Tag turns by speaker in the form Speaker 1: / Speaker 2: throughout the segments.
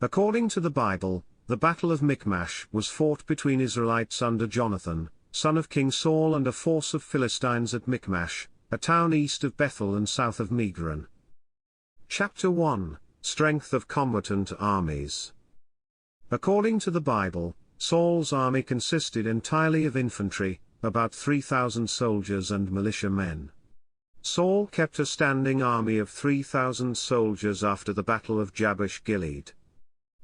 Speaker 1: According to the Bible, the Battle of Michmash was fought between Israelites under Jonathan, son of King Saul, and a force of Philistines at Michmash, a town east of Bethel and south of Migron. Chapter 1: Strength of Combatant Armies. According to the Bible, Saul's army consisted entirely of infantry, about 3,000 soldiers and militia men. Saul kept a standing army of 3,000 soldiers after the Battle of Jabesh-Gilead.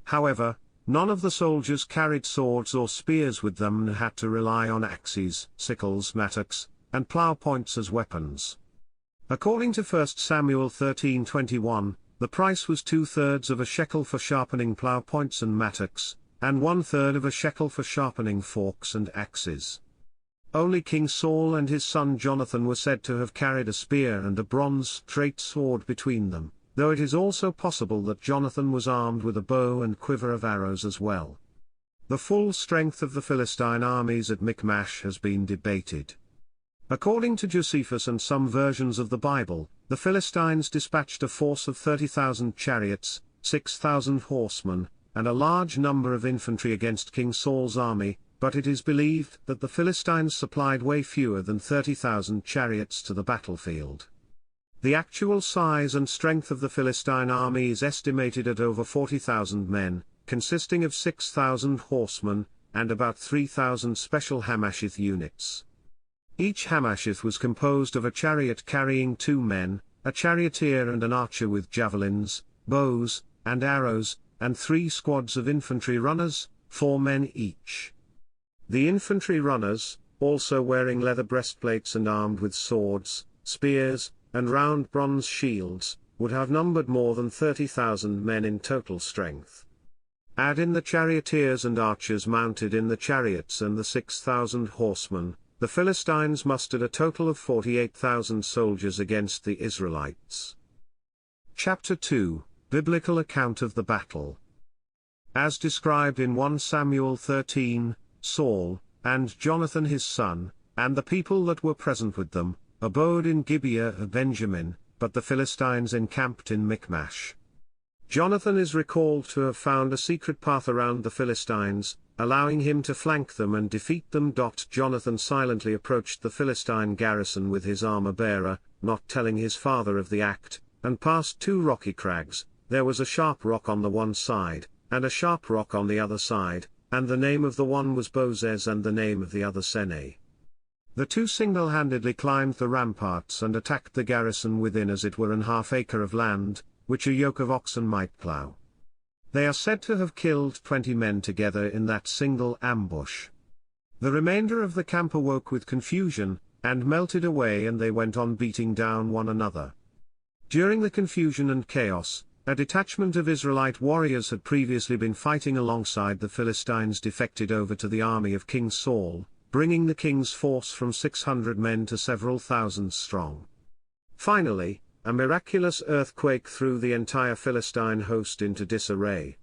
Speaker 1: However, none of the soldiers carried swords or spears with them and had to rely on axes, sickles, mattocks, and plough points as weapons. According to 1 Samuel 13:21, the price was 2/3 of a shekel for sharpening plough points and mattocks, and 1/3 of a shekel for sharpening forks and axes. Only King Saul and his son Jonathan were said to have carried a spear and a bronze straight sword between them, though it is also possible that Jonathan was armed with a bow and quiver of arrows as well. The full strength of the Philistine armies at Michmash has been debated. According to Josephus and some versions of the Bible, the Philistines dispatched a force of 30,000 chariots, 6,000 horsemen, and a large number of infantry against King Saul's army, but it is believed that the Philistines supplied way fewer than 30,000 chariots to the battlefield. The actual size and strength of the Philistine army is estimated at over 40,000 men, consisting of 6,000 horsemen, and about 3,000 special Hamashith units. Each Hamashith was composed of a chariot carrying 2 men, a charioteer and an archer with javelins, bows, and arrows, and 3 squads of infantry runners, 4 men each. The infantry runners, also wearing leather breastplates and armed with swords, spears, and round bronze shields, would have numbered more than 30,000 men in total strength. Add in the charioteers and archers mounted in the chariots and the 6,000 horsemen, the Philistines mustered a total of 48,000 soldiers against the Israelites. Chapter 2: Biblical Account of the Battle. As described in 1 Samuel 13, Saul, and Jonathan his son, and the people that were present with them, abode in Gibeah of Benjamin, but the Philistines encamped in Michmash. Jonathan is recalled to have found a secret path around the Philistines, allowing him to flank them and defeat them. Jonathan silently approached the Philistine garrison with his armor-bearer, not telling his father of the act, and passed 2 rocky crags. There was a sharp rock on the one side, and a sharp rock on the other side, and the name of the one was Bozez and the name of the other Seneh. The 2 single-handedly climbed the ramparts and attacked the garrison within as it were an half-acre of land, which a yoke of oxen might plough. They are said to have killed 20 men together in that single ambush. The remainder of the camp awoke with confusion, and melted away, and they went on beating down one another. During the confusion and chaos, a detachment of Israelite warriors had previously been fighting alongside the Philistines defected over to the army of King Saul, bringing the king's force from 600 men to several thousand strong. Finally, a miraculous earthquake threw the entire Philistine host into disarray.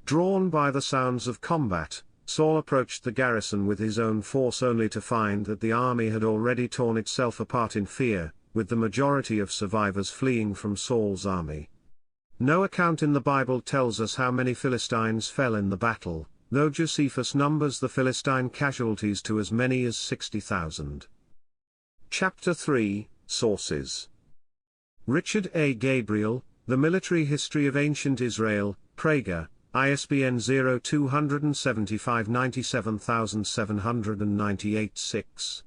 Speaker 1: Drawn by the sounds of combat, Saul approached the garrison with his own force only to find that the army had already torn itself apart in fear, with the majority of survivors fleeing from Saul's army. No account in the Bible tells us how many Philistines fell in the battle, though Josephus numbers the Philistine casualties to as many as 60,000. Chapter 3: Sources. Richard A. Gabriel, The Military History of Ancient Israel, Prager, ISBN 0275 97798-6.